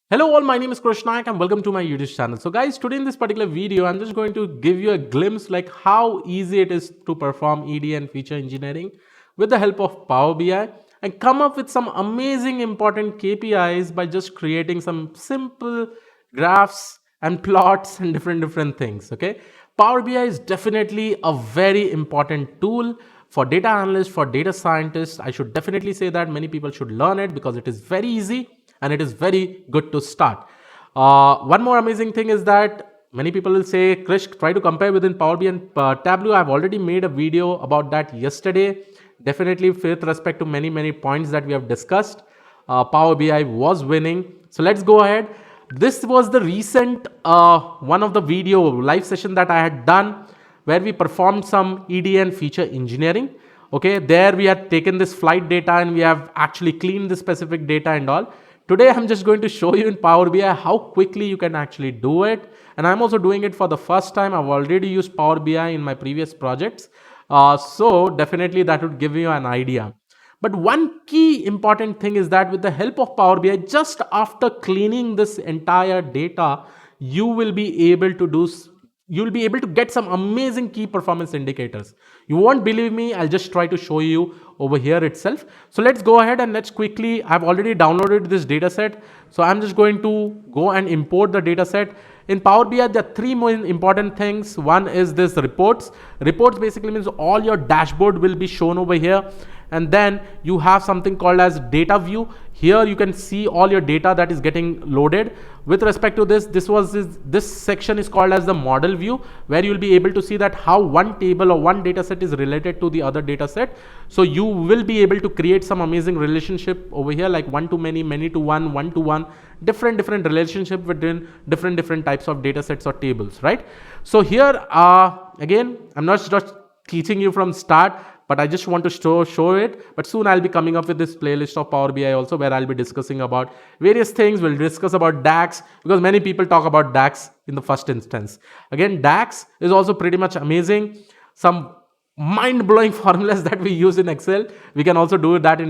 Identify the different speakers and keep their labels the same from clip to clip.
Speaker 1: Hello all, my name is Krishnaik and welcome to my YouTube channel. So guys, today in this particular video, I'm just going to give you a glimpse like how easy it is to perform EDA and feature engineering with the help of Power BI and come up with some amazing important KPIs by just creating some simple graphs and plots and different things. Okay, Power BI is definitely a very important tool for data analysts, for data scientists. I should definitely say that many people should learn it because it is very easy and it is very good to start. One more amazing thing is that many people will say, Krish, try to compare within Power BI and Tableau. I've already made a video about that yesterday. Definitely with respect to many points that we have discussed, Power BI was winning. So let's go ahead. This was the recent one of the video live session that I had done where we performed some EDA and feature engineering. Okay, there we had taken this flight data and we have actually cleaned the specific data and all. Today, I'm just going to show you in Power BI how quickly you can actually do it. And I'm also doing it for the first time. I've already used Power BI in my previous projects. So definitely that would give you an idea. But one key important thing is that with the help of Power BI, just after cleaning this entire data, you will be able to do you'll be able to get some amazing key performance indicators. You won't believe me, I'll just try to show you over here itself. So let's go ahead and let's quickly, I've already downloaded this data set. So I'm just going to go and import the data set. In Power BI, there are three more important things. One is this reports. Reports basically means all your dashboard will be shown over here. And then you have something called as data view. Here you can see all your data that is getting loaded. With respect to this section is called as the model view, where you will be able to see that how one table or one data set is related to the other data set. So you will be able to create some amazing relationship over here, like one to many, many to one to one, different relationship within different types of data sets or tables, right? So here again, I'm not just teaching you from start, but I just want to show it. But soon I'll be coming up with this playlist of Power BI also, where I'll be discussing about various things. We'll discuss about DAX, because many people talk about DAX in the first instance. Again, DAX is also pretty much amazing. Some mind-blowing formulas that we use in Excel, we can also do that in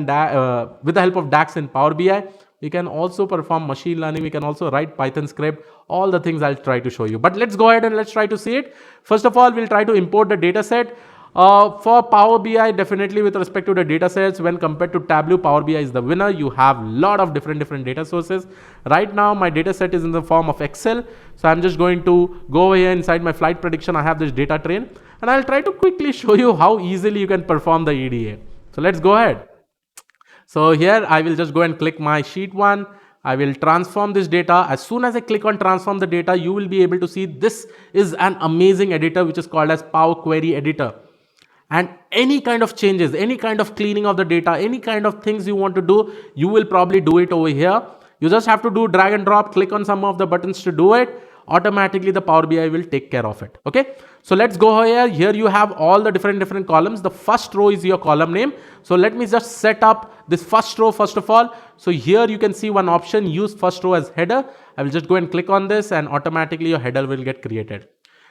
Speaker 1: with the help of DAX in Power BI. We can also perform machine learning. We can also write Python script. All the things I'll try to show you. But let's go ahead and let's try to see it. First of all, we'll try to import the data set. For Power BI, definitely with respect to the data sets, when compared to Tableau, Power BI is the winner. You have a lot of different data sources. Right now, my data set is in the form of Excel. So I'm just going to go here inside my flight prediction. I have this data train, and I'll try to quickly show you how easily you can perform the EDA. So let's go ahead. So here I will just go and click my sheet 1. I will transform this data. As soon as I click on transform the data, you will be able to see this is an amazing editor which is called as Power Query Editor. And any kind of changes, any kind of cleaning of the data, any kind of things you want to do, you will probably do it over here. You just have to do drag and drop, click on some of the buttons to do it. Automatically the Power BI will take care of it. Okay, so let's go here. Here you have all the different columns. The first row is your column name. So let me just set up this first row first of all. So here you can see one option, use first row as header. I will just go and click on this, and automatically your header will get created.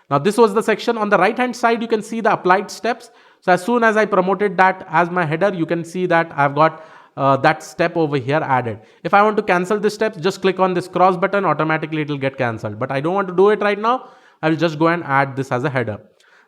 Speaker 1: Now this was the section. On the right hand side, you can see the applied steps. So as soon as I promoted that as my header, you can see that I've got that step over here added. If I want to cancel this step, just click on this cross button, automatically it will get cancelled. But I don't want to do it right now. I will just go and add this as a header.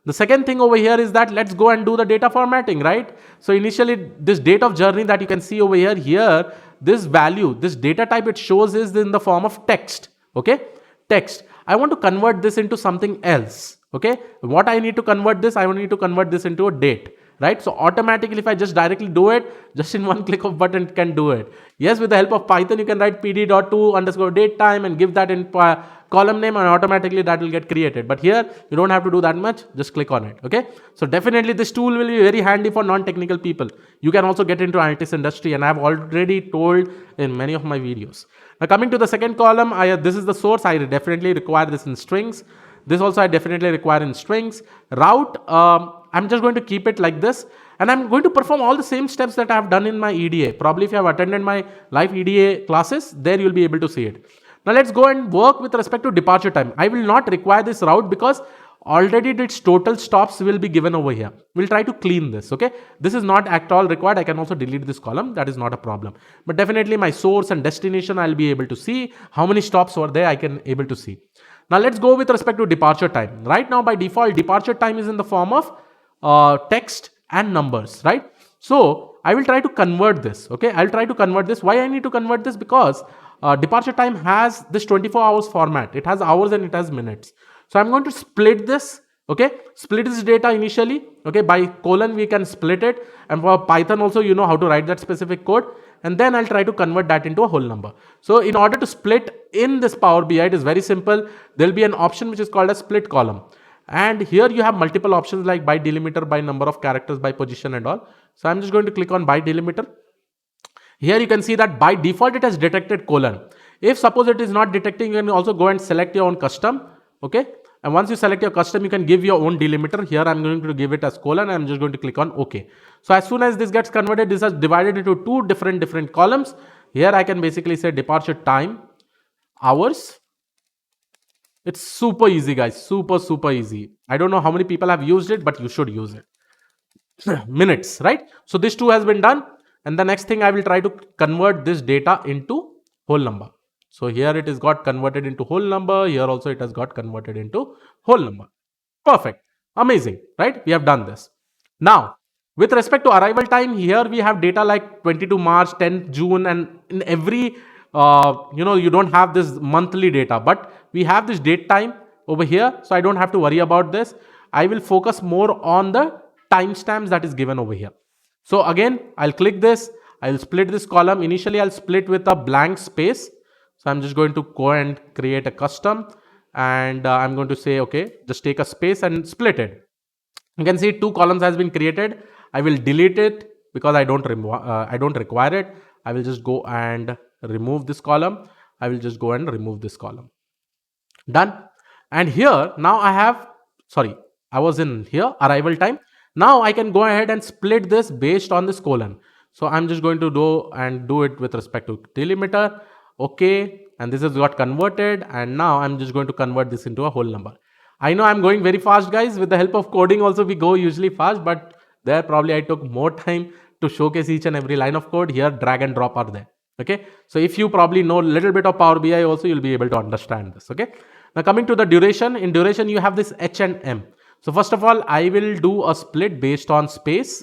Speaker 1: The second thing over here is that let's go and do the data formatting, right? So initially this date of journey that you can see over here, this value, this data type it shows is in the form of text. Okay, text. I want to convert this into something else. Okay, what I need to convert this, I need to convert this into a date, right? So automatically if I just directly do it, just in one click of button, it can do it. Yes, with the help of Python, you can write pd.to_date time and give that in column name, and automatically that will get created. But here you don't have to do that much, just click on it. Okay, so definitely this tool will be very handy for non-technical people. You can also get into analytics industry, and I've already told in many of my videos. Now coming to the second column, this is the source. I definitely require this in strings. This also I definitely require in strings. Route, I'm just going to keep it like this, and I'm going to perform all the same steps that I have done in my EDA. Probably if you have attended my live EDA classes, there you'll be able to see it. Now let's go and work with respect to departure time. I will not require this route because already its total stops will be given over here. We'll try to clean this, okay? This is not at all required. I can also delete this column. That is not a problem. But definitely my source and destination, I'll be able to see how many stops were there. I can able to see. Now let's go with respect to departure time. Right now by default, departure time is in the form of text and numbers, right? So I will try to convert this, okay? I'll try to convert this. Why I need to convert this? Because departure time has this 24 hours format. It has hours and it has minutes. So I'm going to split this, okay? Split this data initially, okay? By colon, we can split it. And for Python also, you know how to write that specific code. And then I'll try to convert that into a whole number. So in order to split in this Power BI, it is very simple. There'll be an option which is called a split column. And here you have multiple options like by delimiter, by number of characters, by position and all. So I'm just going to click on by delimiter. Here you can see that by default, it has detected colon. If suppose it is not detecting, you can also go and select your own custom. Okay, and once you select your custom, you can give your own delimiter. Here I'm going to give it as colon. I'm just going to click on OK. So as soon as this gets converted, this is divided into two different columns. Here I can basically say departure time, hours. It's super easy, guys. Super easy. I don't know how many people have used it, but you should use it. Minutes, right? So this too has been done. And the next thing I will try to convert this data into whole number. So here it is got converted into whole number. Here also it has got converted into whole number. Perfect. Amazing, right? We have done this. Now, with respect to arrival time, here we have data like 22 March, 10 June, and in every, you don't have this monthly data, but we have this date time over here. So I don't have to worry about this. I will focus more on the timestamps that is given over here. So again, I'll click this. I'll split this column. Initially, I'll split with a blank space. So I'm just going to go and create a custom, and I'm going to say, okay, just take a space and split it. You can see two columns has been created. I will delete it because I don't require it. I will just go and remove this column. I will just go and remove this column. Done. And here now I was in here arrival time. Now I can go ahead and split this based on this colon. So I'm just going to do it with respect to delimiter. Okay, and this has got converted, and now I'm just going to convert this into a whole number. I know I'm going very fast, guys. With the help of coding also we go usually fast, but there probably I took more time to showcase each and every line of code. Here drag and drop are there. Okay, so if you probably know a little bit of Power BI also, you'll be able to understand this. Okay, now coming to the duration. In duration you have this H and M. So first of all, I will do a split based on space.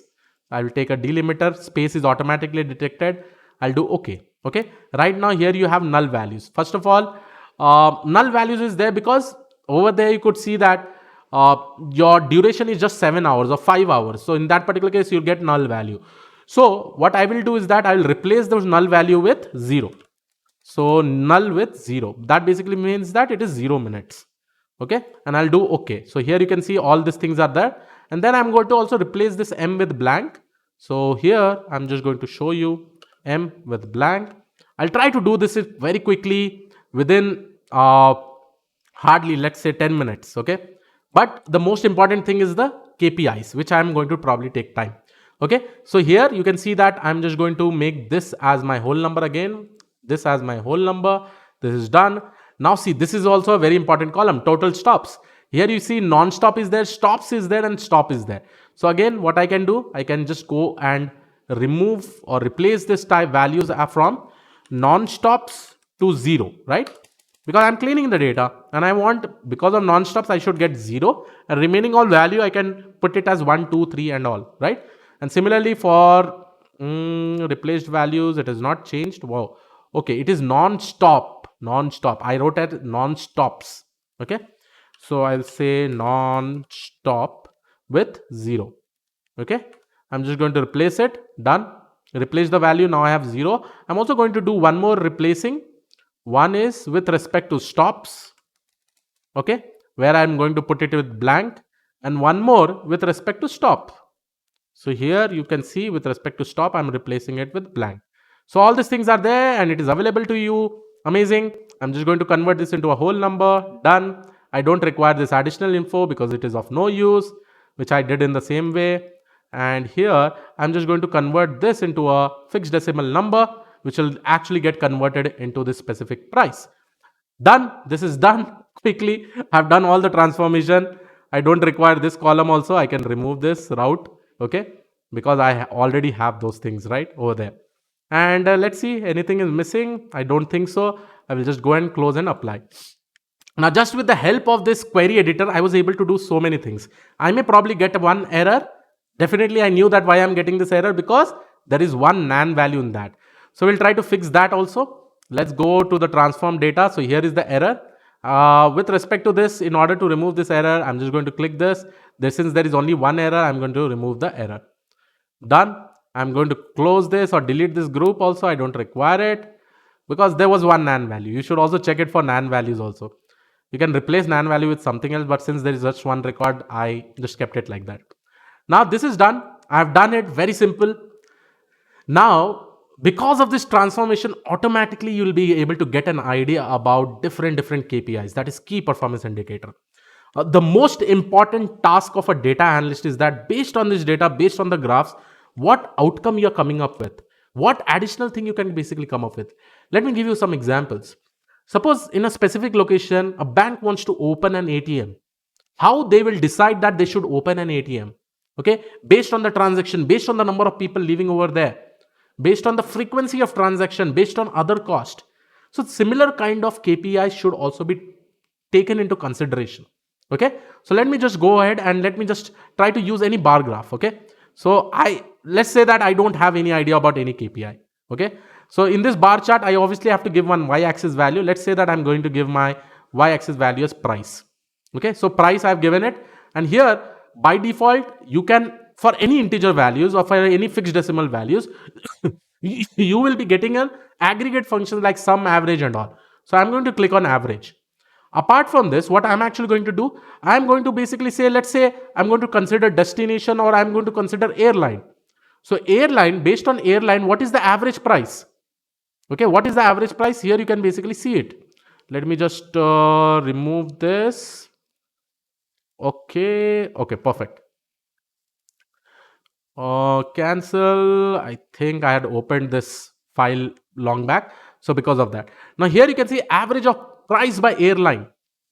Speaker 1: I will take a delimiter. Space is automatically detected. I'll do OK. Okay, right now here you have null values. First of all, null values is there because over there you could see that your duration is just 7 hours or 5 hours. So in that particular case, you'll get null value. So what I will do is that I will replace those null value with 0. So null with 0. That basically means that it is 0 minutes. Okay, and I'll do OK. So here you can see all these things are there. And then I'm going to also replace this M with blank. So here I'm just going to show you M with blank. I'll try to do this very quickly within hardly, let's say 10 minutes. Okay, but the most important thing is the KPIs, which I'm going to probably take time. Okay, so here you can see that I'm just going to make this as my whole number again, this as my whole number. This is done. Now see, this is also a very important column, total stops. Here you see non-stop is there, stops is there, and stop is there. So again, what I can do, I can just go and remove or replace this type values from non-stops to 0, right? Because I'm cleaning the data and I want, because of non-stops, I should get 0, and remaining all value, I can put it as 1, 2, 3 and all, right? And similarly for replaced values, it is not changed. Wow. Okay, it is non-stop. I wrote it non-stops. Okay, so I'll say non-stop with 0. Okay, I'm just going to replace it. Done. Replace the value. Now I have 0. I'm also going to do one more replacing. One is with respect to stops. Okay, where I'm going to put it with blank, and one more with respect to stop. So here you can see with respect to stop, I'm replacing it with blank. So all these things are there and it is available to you. Amazing. I'm just going to convert this into a whole number. Done. I don't require this additional info because it is of no use, which I did in the same way. And here I'm just going to convert this into a fixed decimal number, which will actually get converted into this specific price. Done. This is done quickly. I've done all the transformation. I don't require this column also. I can remove this route, okay, because I already have those things right over there. And let's see, anything is missing. I don't think so. I will just go and close and apply. Now, just with the help of this query editor, I was able to do so many things. I may probably get one error. Definitely, I knew that why I'm getting this error, because there is one nan value in that. So we'll try to fix that also. Let's go to the transform data. So here is the error. With respect to this, in order to remove this error, I'm just going to click this. Since there is only one error, I'm going to remove the error. Done. I'm going to close this or delete this group also. I don't require it because there was one nan value. You should also check it for nan values also. You can replace nan value with something else, but since there is just one record, I just kept it like that. Now this is done. I've done it, very simple. Now, because of this transformation, automatically you will be able to get an idea about different KPIs. That is key performance indicator. The most important task of a data analyst is that based on this data, based on the graphs, what outcome you're coming up with, what additional thing you can basically come up with. Let me give you some examples. Suppose in a specific location, a bank wants to open an ATM. How they will decide that they should open an ATM? Okay, based on the transaction, based on the number of people living over there, based on the frequency of transaction, based on other cost. So similar kind of KPIs should also be taken into consideration. Okay, so let me just go ahead and let me just try to use any bar graph. Okay, so let's say that I don't have any idea about any KPI. Okay, so in this bar chart, I obviously have to give one y-axis value. Let's say that I'm going to give my y-axis value as price. Okay, so price I've given it, and here by default you can, for any integer values or for any fixed decimal values, you will be getting an aggregate function like sum, average and all. So I'm going to click on average. Apart from this, what I'm actually going to do, I'm going to basically say, let's say I'm going to consider destination or I'm going to consider airline. So airline, based on airline, what is the average price? Okay, what is the average price? Here you can basically see it. Let me just remove this. Okay, perfect. Cancel. I think I had opened this file long back. So because of that. Now here you can see average of price by airline.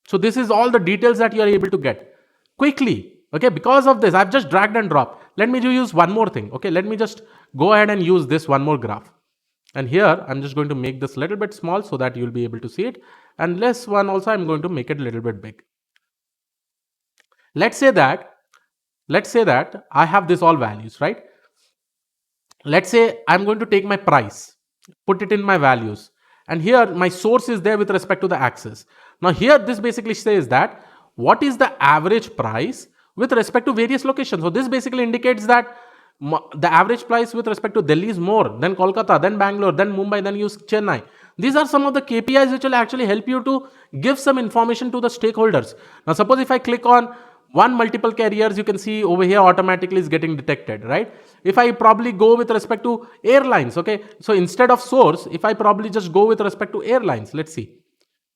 Speaker 1: So this is all the details that you are able to get quickly. Okay, because of this, I've just dragged and dropped. Let me use one more thing. Okay, let me just go ahead and use this one more graph. And here I'm just going to make this a little bit small so that you'll be able to see it. And this one also I'm going to make it a little bit big. Let's say that I have this all values, right? Let's say I'm going to take my price, put it in my values, and here my source is there with respect to the axis. Now here this basically says that what is the average price with respect to various locations. So this basically indicates that the average price with respect to Delhi is more than Kolkata, then Bangalore, then Mumbai, then use Chennai. These are some of the KPIs which will actually help you to give some information to the stakeholders. Now suppose if I click on one multiple carriers, you can see over here automatically is getting detected, right? If I probably go with respect to airlines, okay, so instead of source, if I probably just go with respect to airlines, let's see,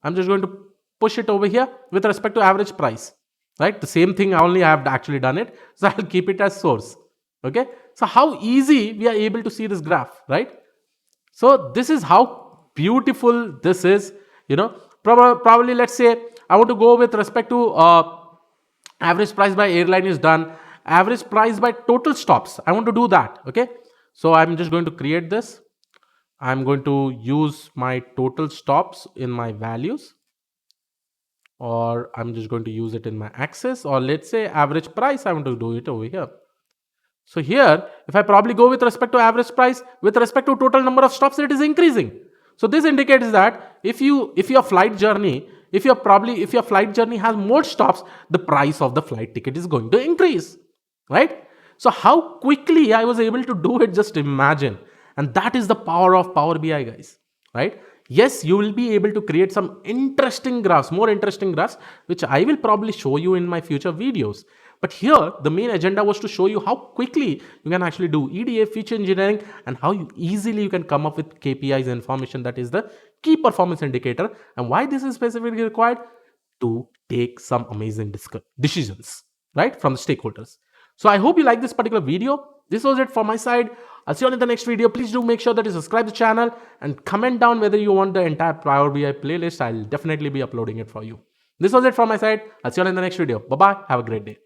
Speaker 1: I'm just going to push it over here with respect to average price, right? The same thing, only I have actually done it, so I'll keep it as source. Okay, so how easy we are able to see this graph, right? So this is how beautiful this is. Probably let's say I want to go with respect to average price by airline is done. Average price by total stops, I want to do that. Okay, so I'm just going to create this. I'm going to use my total stops in my values, or I'm just going to use it in my axis, or let's say average price, I want to do it over here. So here, if I probably go with respect to average price, with respect to total number of stops, it is increasing. So this indicates that if your flight journey has more stops, the price of the flight ticket is going to increase, right? So how quickly I was able to do it, just imagine. And that is the power of Power BI, guys, right? Yes, you will be able to create some interesting graphs, more interesting graphs, which I will probably show you in my future videos. But here, the main agenda was to show you how quickly you can actually do EDA, feature engineering, and how easily you can come up with KPIs information, that is the key performance indicator, and why this is specifically required to take some amazing decisions, right, from the stakeholders. So I hope you like this particular video. This was it from my side. I'll see you in the next video. Please do make sure that you subscribe to the channel and comment down whether you want the entire Power BI playlist. I'll definitely be uploading it for you. This was it from my side. I'll see you all in the next video. Bye bye. Have a great day.